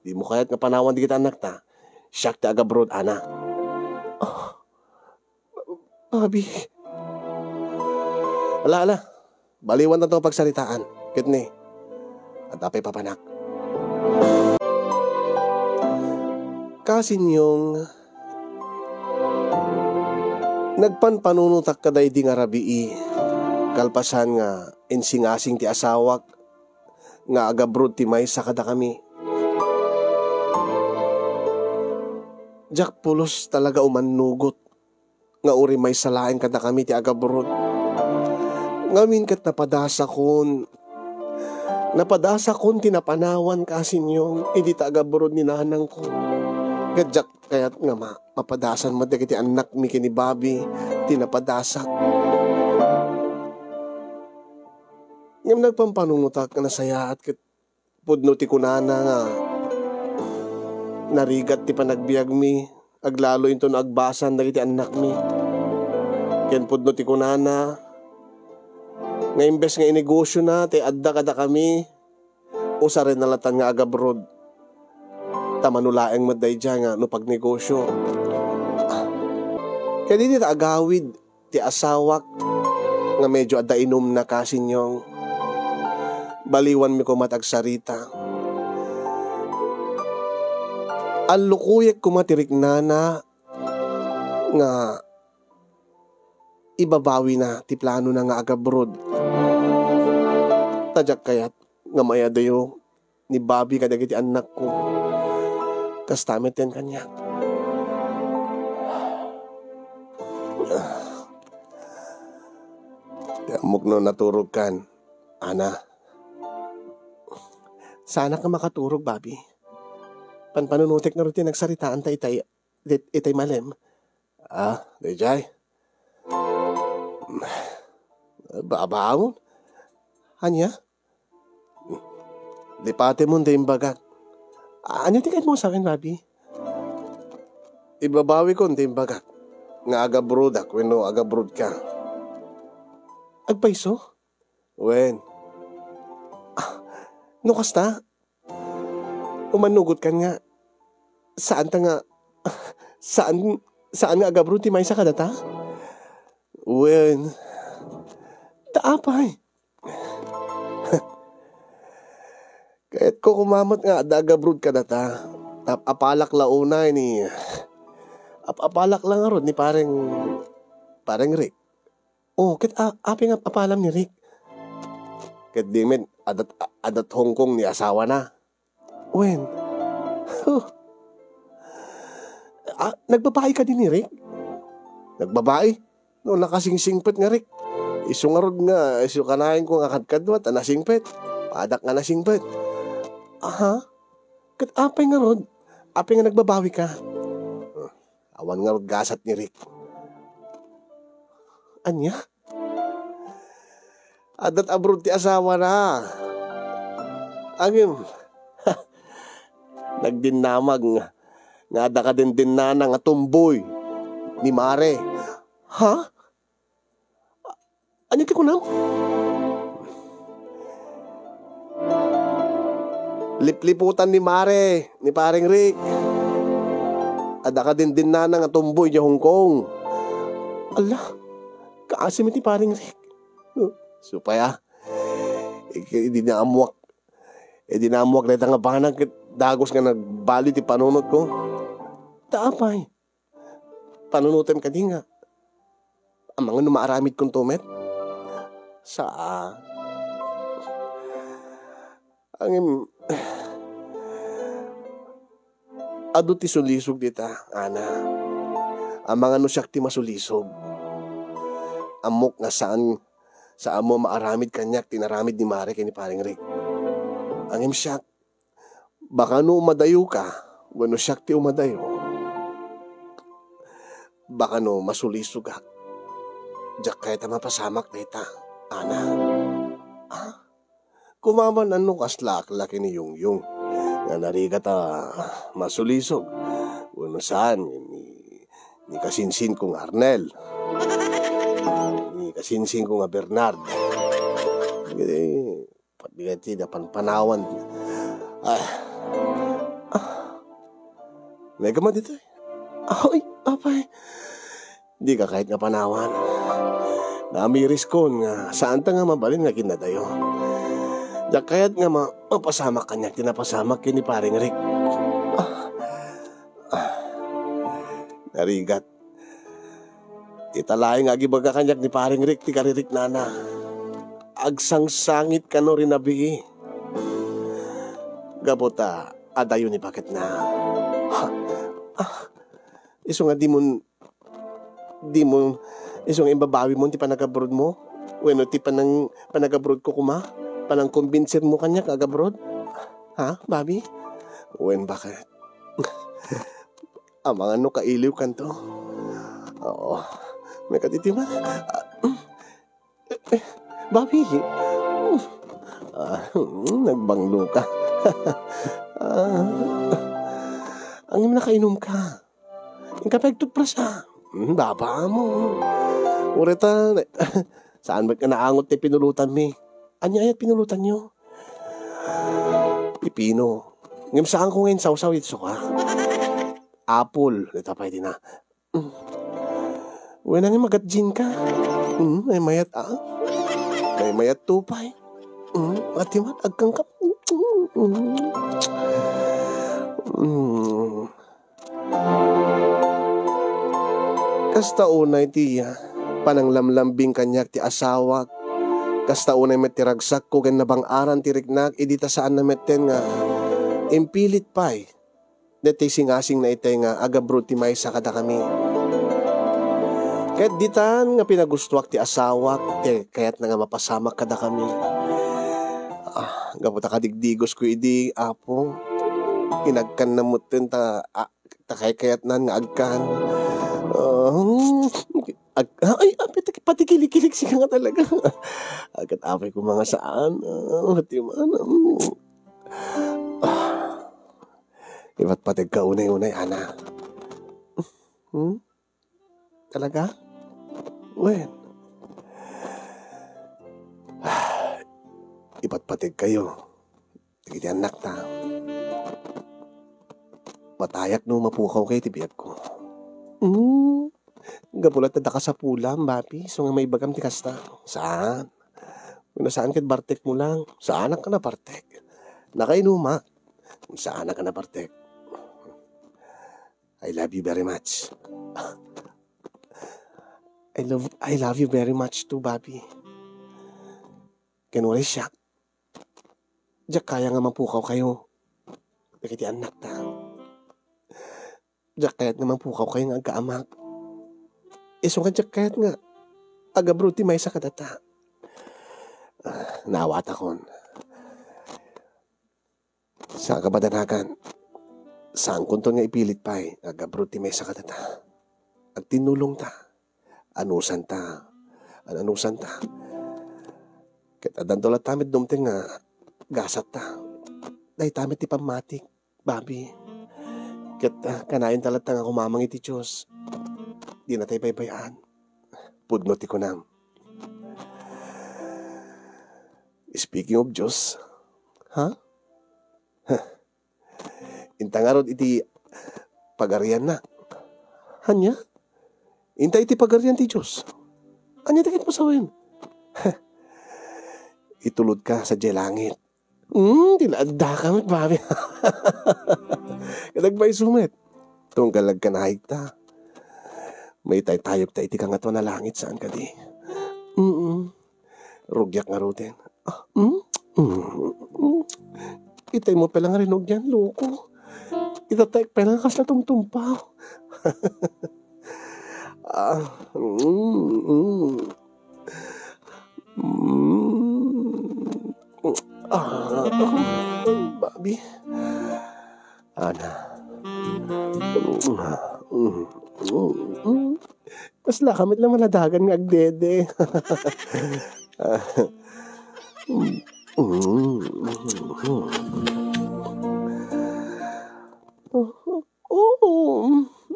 di mo kayat nga panawan di kita anak ta, siyak ti agabrod, ana. Babi. Ala. Baliwan na itong pagsalitaan. Kitni. At apay papanak. Kasin yung nagpanpanunutak kaday di nga rabii. Kalpasan nga insingasing ti asawak nga agabrod ti may sakada kami. Jack pulos talaga umanugot nga uri may salain kada kami ti agabrod. Ngamin kat napadasa kon tinapanawan kasin yung hindi ta agabrod ni nanang ko. Gadyak kaya't nga mapadasan mo ti anak mi kini Bobby tinapadasak. Ngam nagpampanungutak nga nasaya at pudno ti kunana nga narigat ti panagbiag mi. Aglalo into na agbasan dagiti anak mi. Ken pudno ti kunana. Nga imbes nga inegosyo na, ti adda kada kami. Usa rin nalatan nga agabrod. Tamanulaeng maday dyan nga no pagnegosyo. Kaya di ta agawid ti asawak nga medyo adda inom na kasinyong. Baliwan mi ko matagsarita. Ang lukuyek kumatirik nana nga ibabawi na ti plano na nga agabrod. Tadyak kayat nga mayadayo ni Bobby kadagiti anak ko. Kastamit yan kanya. Amok no naturog kan, ana. Sana ka makaturog, Bobby. Panpanunutik na rin nagsaritaan ta itay malem. Dayjay. Babaon? Hanya? Lipate mo din bagak. Ano tikat mo sa akin, Bobby? Ibabawi ko din bagak. Nga agabrod ako, no agabrod ka. Agpaiso? Wen. No kasta? Umanugot ka nga. Saan ta nga? Saan nga agabrod ti may sa kadata? Wen. Taapay. Kahit ko kumamot nga agabrod ka data. Apalak launa ni. Apalak lang nga ron ni parang Rick. Oh, kit aping apalam ni Rick. Kit di men adat Hong Kong ni asawa na. Wen. Nagbabae ka din ni Rick? Nagbabae? No, nakasingsingpet nga Rick. Isu nga rod nga, isu kanahin ko nga kadkadwat, nasingpet. Padak nga nasingpet. Aha? Kat apay nga rod? Apay nga nagbabawi ka? Awan nga rod gasat ni Rick. Anya? Adat abroad ti asawa na. Angin, nagdinamag nga da ka din na nga tumboy ni Mare. Ha? Ano ti ko nam? Lipliputan ni Mare, ni paring Rick. Ada ka din na nga tumboy ni Hong Kong. Ala, kaasim ti paring Rick. Supaya, hindi na amuak. Hindi na amuak na nga banag dagos nga nagbali ti panunot ko. Taapay. Panunutan ka di nga. Ang mga numaaramid kong tumet. Angin, ado ti sulisog dita, ana. Ang mga nusyak ti masulisog. Amok nga saan mo maaramid kanyak tinaramid ni Mare kay ni paring Rick. Ang imsyak, baka no umadayo ka, wano syak ti umadayo. Baka no masulisog ka. Diyak kaya ta mapasamak na ita, ana. Kumaman ano kaslak-laki ni Yung nga nariga ta masulisog. Wano saan ni kasinsin kong Arnel. Ni kasinsin ko nga Bernard. Pati na panpanawan. May gama dito. Ay, apay. Di ka kahit nga panawan. Namiris ko nga saan ta nga mabalin nga kinadayo. Da kaya't nga mapasamak kanya. Tinapasamak yun ni paring Rick. Narigat. Italay nga gibaga kanyak ni paring Rick ti karirik nana. Agsang sangit ka no rin nabi. Gabota, adayo ni bakit na. Iso nga di mo, iso nga imbabawi mo ti panagabrod mo. Bueno, ti panagabrod ko kuma. Panang kumbinsin mo kanya kagabrod. Ha, Bobby? Wen, bakit? Ang mga no kailiw kanto. Oo. May katitiman. Bobby. Nagbanglo ka. Ang nakainom ka. Yung kapag tutprasa. Baba mo. Ureta. Saan ba ka naangot na pinulutan mi? Anya ayat pinulutan nyo? Pipino. Ngayon saan ko ngayon sausaw ito ka? Apple. Ito pa din na. Wala nga magatjin ka. May mayat may mayat tupay. Atiman, agkang kap. Kasta unay tiya, pananglamlambing kanyak ti asawak. Kasta unay metiragsak ko gan nabang aran ti riknak, idita saan na metten nga, impilit pa'y. Dete singasing na itay nga, agabro ti may sakada kami. Kahit ditan nga pinagustuak ti asawak, kaya't na nga mapasamak kada kami. Gaputa kadigdigos ko idi, apo. Inagkan na mutin kayat nan nga agkan. Ay, pati kilik-kilik siya nga talaga. Agad apay ko mga saan. Iba't patid ka unay-unay, ana. Talaga? When? Iba't patid kayo. Tigiti anak ta. Patayak no mapukaw kayo tibiyag ko. Gapulat na daka sa pulam, bapi. So nga may bagam ti kasta. Saan? Kung saan kat bartek mo lang. Saan ka na bartek? Nakainuma. Saan ka na bartek? I love you very much. I love you very much too, bapi. Kanwari siya. Diyak kaya nga mapukaw kayo. Nakiti anak ta. Diyak kaya't nga mapukaw kayo nga agkaamak. Iso nga diyak kaya't nga. Agabro ti may sa kadata. Naawat akon. Sa kabadanagan. Saan kunton nga ipilit pa agabro ti may sa kadata. At tinulong ta. Anusan ta. ananusan ta. Ket adan tola tamit dumteng nga gasat ta. Day tamit ti pamatik, babi. Ket kanayon talat nga kumamang iti Diyos. Di na tayo baybayaan. Pudno ti kunam. Speaking of Diyos, ha? Intangarod iti pagarian na. Hanya? Intay iti pagarian ti Diyos. Anya takit mo sawin? Itulod ka sa langit. Tilaadda ka met, babi. Kadagbay sumet. Tunggalag ka na ta. May taytayog ta iti kangatwa na langit saan ka di. Rugyak nga rutin. Itay mo palang rinog yan, loko. Itatek palang kas na tumtumpaw. Babi. Ana. Mas lakamit lang maladagan nga agdede.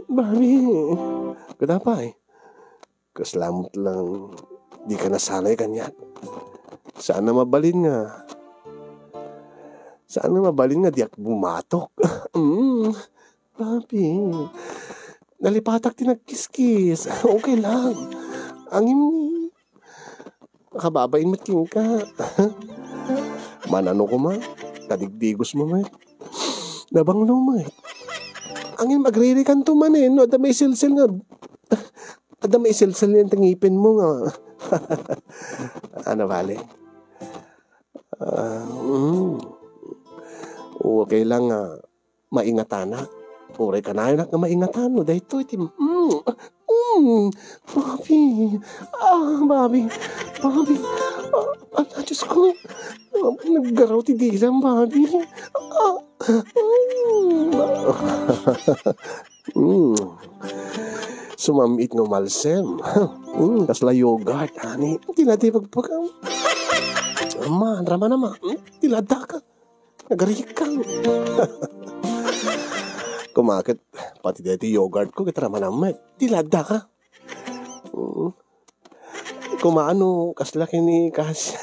Babi. Kadapay. Kaslamot lang di ka nasanay kanyan. Sana mabalin nga. Sana mabalin nga di ak bumatok. Babi. Nalipatak tinagkiskis. Okay lang. Angin ni. Makababain matking ka. Manano ko ma. Kadigdigos mo ma. Nabanglaw ma. Angin magririkan to man no. Ada may silsil nga. Ada may silsil yung tangipin mo nga. Ano bale? Okay lang maingatan na. Uray ka na yun nga maingatan mo. Dahil ito iti. Babi. Babi. Babi. Diyos ko. Naggaraw ti dilang, babi. Sumamit ng malsem. Kasla yogurt, honey. Tiladi pagpagam. Man, rama naman. Tilada ka. Nagarikang. Kumakit, pati dito yogurt ko, kita rama naman. Tilada ka. Kumaano, kaslaki ni Kas.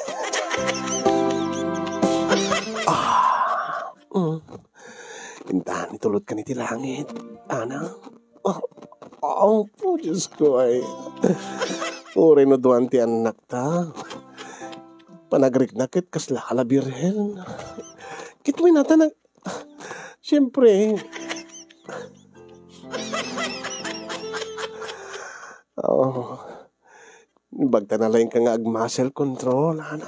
Intahan, itulot ka ni tilangit. Ana? Po, Diyos ko ay. Uri no doon ti anak ta. Panagriknakit kasla kalabirhen. Kitwin natin siyempre. Bagta na lang ka nga ag-muscle control, ana.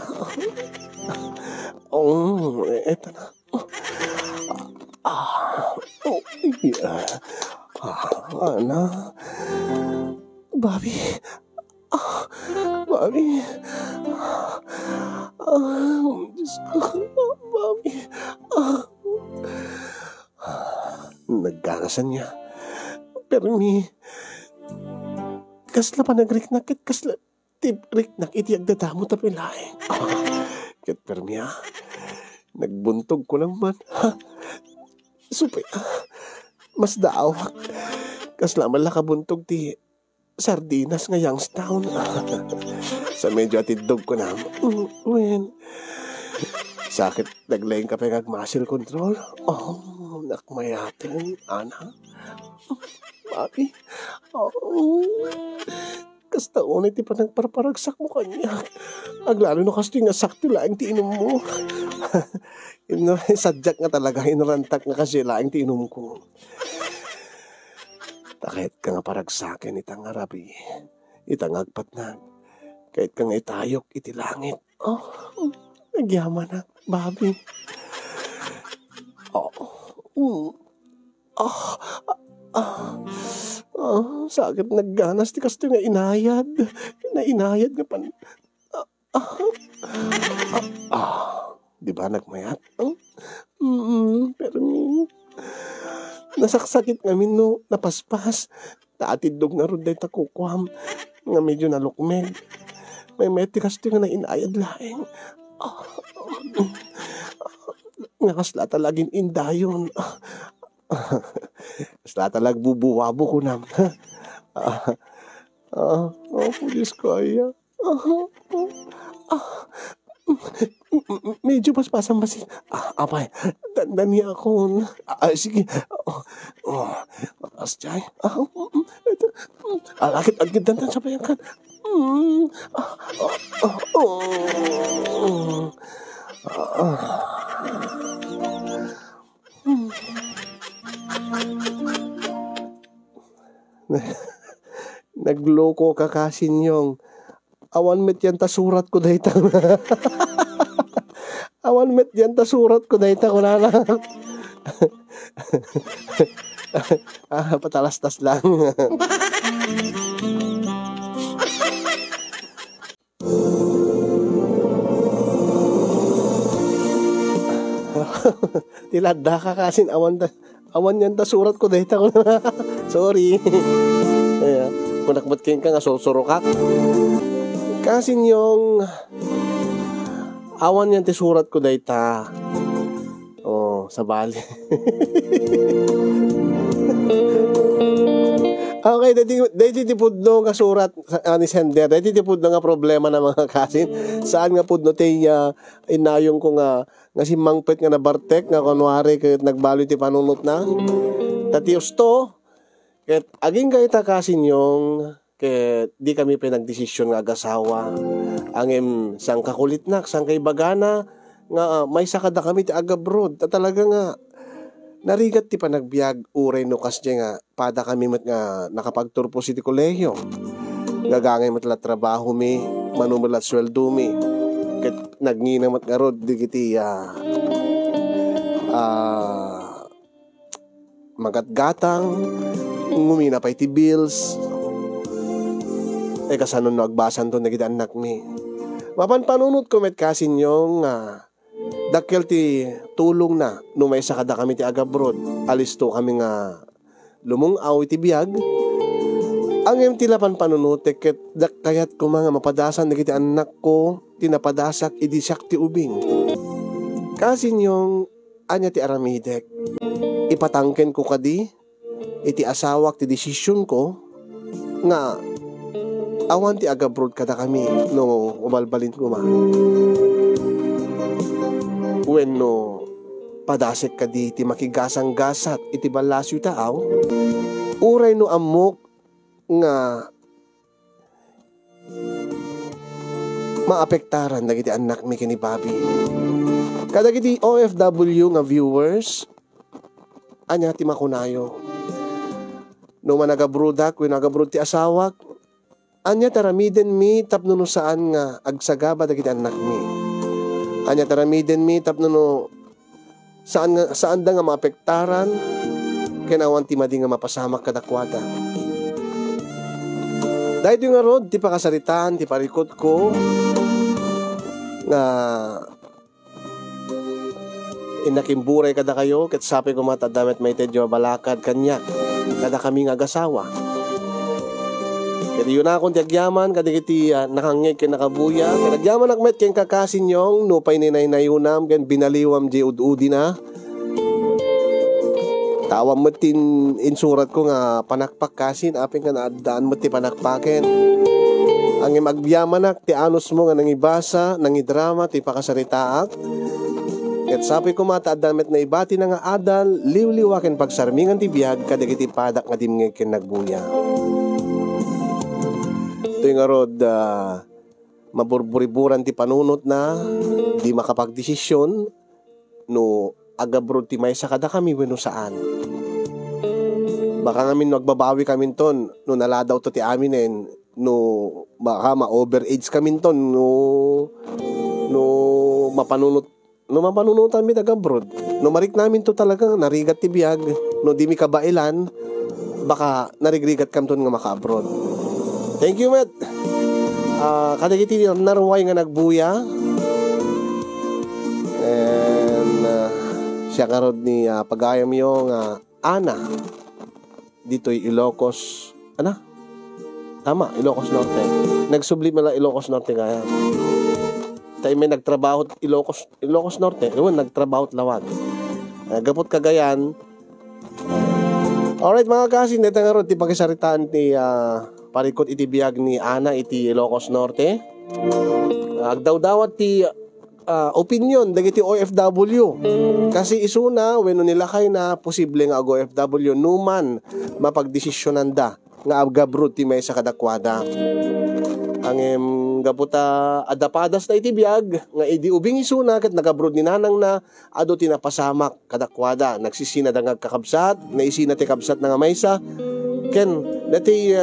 Eto na. Ana. Babi. Babi. Diyos ko. Babi. Nagganasan niya. Pero kasla pa nagriknakit, kasla tibriknak iti agdadamo tapilay. Ket permiya, nagbuntog ko naman. Supay, mas daawak. Kasla man lakabuntog ti sardinas nga Youngstown. Sa medyo atidog ko na. Sakit naglayang ka pa muscle control. Nakmayatin, ana. Babi. Kasta unay ti pa nagparparagsak mo kanya. Aglalo no kasto yung sakto laing ti inom mo. Sadyak nga talaga, inarantak nga kasi laing ti inom ko. Takit ka nga paragsakin itang arabi. Itang agpat na. Kahit ka nga itayok iti langit. Nagyaman na, babi. Sakit nagganas ti kasto nga inayad. Inayad nga pan. Di ba nagmayat? Pero nasaksakit ngamin no, napaspas. Taatidog nga ron dahi takukwam. Nga medyo nalukmeg. may metikas ti nga na inayad laeng. Nga kasla talagin indayon. Kasla talag bubuwabo ko nam. Pulis ko aya. Medyo paspasan basin. Apay, dandani ako. Sige. Asyay. Alakit dandan sa bayangkan. Nagloko ka kasinyong. Awan met yan ta surat ko dahita. Awan met yan ta surat ko dahita ko na lang. Patalastas lang. Tilada ka kasin awan yan ta surat ko dahita ko na. Sorry. Kung nakmatkin ka nga susurukak. Kasin yung awan yan ti surat ko dahita. Sa bali. Okay, dahil tipudno nga surat ni sender, dahil tipudno nga problema ng mga kasin. Saan nga pudno tayo inayong ko nga si mangpet nga nabartek nga kunwari kahit nagbalo ti panunot na. Tatios to, kahit aging kayo ta kasin yung kahit di kami pinagdesisyon nga agasawa. Ang sang kakulitnak, sang kay bagana, nga may sakada kami ti agabroad. Talaga nga, narigat ti panagbiag uray no kasya nga, pada kami mat nga nakapagturpo si ti kolehiyo. Gagangay mat la trabaho mi, manumalat sweldo mi. Kat nagngina mat nga rod, digiti magatgatang, ngumina pa iti bills. Kasanon no agbasan to nagita anak mi. Mapanpanunot ko met kasin yung dakkel ti tulong na no may sakada kami ti agabroad. Alisto kami nga lumungaw iti biyag. Ang tilapan panunutek ket kayat ko mga mapadasan nagiti anak ko tinapadasak idi siak ti ubing. Kasin yung anya ti aramidek. Ipatangken ko kadi iti asawak ti desisyon ko nga awan ti agabroad kada kami no ubalbalin ko ma. When no padasek ka di ti makigasang gasat iti balasyo taaw, uray no amok nga maapektaran dagiti anak mi kini Bobby. Kadagiti OFW nga viewers, anya ti makunayo. No managabrodak, when nagabroad ti asawak, anya taramiden mi tapno no saan nga agsagaba dagiti anak mi. Anya taramiden mi tapno no saan da nga maapektaran kinawan ti madi nga mapasamak kadakwada. Dahil yung nga rod, ti pakasaritaan, ti parikot ko nga inakimburay kada kayo ket sapi ko matadamet may tedyo balakad kanya kada kami nga agasawa. Kaya yun akong tiagyaman, kadigiti nakangig kaya nakabuya. Kaya nagyaman akmet kaya kakasin yung nupay ninay na yunam, kaya binaliwam di ud-udi na. Tawam mo tin insurat ko nga panakpak kasin, apin ka na daan mo ti panakpakin. Ang magyaman ti anos mo nga nangibasa, nangidrama, ti pakasaritaak. Kaya sapi ko matadamet na ibati na nga adal, liwliwakin pagsarmingan ti biyag, kadigiti padak nga dimngig kaya nagbuya. Ito yung arod, maburburiburan ti panunot na, di makapagdesisyon, no agabroad ti may sakada kami, weno saan. Baka ngamin nagbabawi kami ton, no naladaw to ti aminen, no baka ma-overage kami ton, no mapanunutan mi agabroad. No marik namin to talaga, narigat ti biyag, no di mi kabailan, baka narigrigat kam ton nga maka-abroad. Thank you, Matt. Kadagiti narway nga nagbuya. And siya karod ni pagayam yung Ana. Dito'y Ilocos. Tama, Ilocos Norte. Nagsubli mo lang Ilocos Norte kaya. Tayo may nagtrabaho Ilocos Norte. Ewan, nagtrabaho Lawag. Gapot Cagayan. Alright mga kasin, dito nga ron, ti pagisaritaan ti parikot iti biyag ni Ana iti Ilocos Norte. Agdaw-dawat ti opinion dagiti OFW. Kasi isuna, when nilakay na posible nga OFW, numan mapagdesisyonan da nga agabrod ti may sa kadakwada. Ang gaputa adapadas na iti biyag nga idi ubing isuna ket nagabrod ni nanang na ado tinapasamak kadakwada nagsisina da nga kakabsat naisina ti kabsat na nga maysa ken dati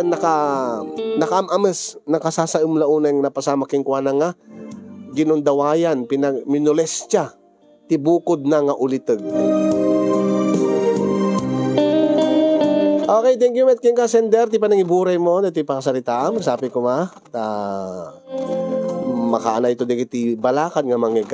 nakamames nakasasaum launay nga napasamak ken kuana nga ginundawayan minolestya ti bukod na nga uliteg. Okay, thank you met king kasender ti panangiburay mo dati pakasarita magsapi ko ma makaana ito digiti balakan nga mangigam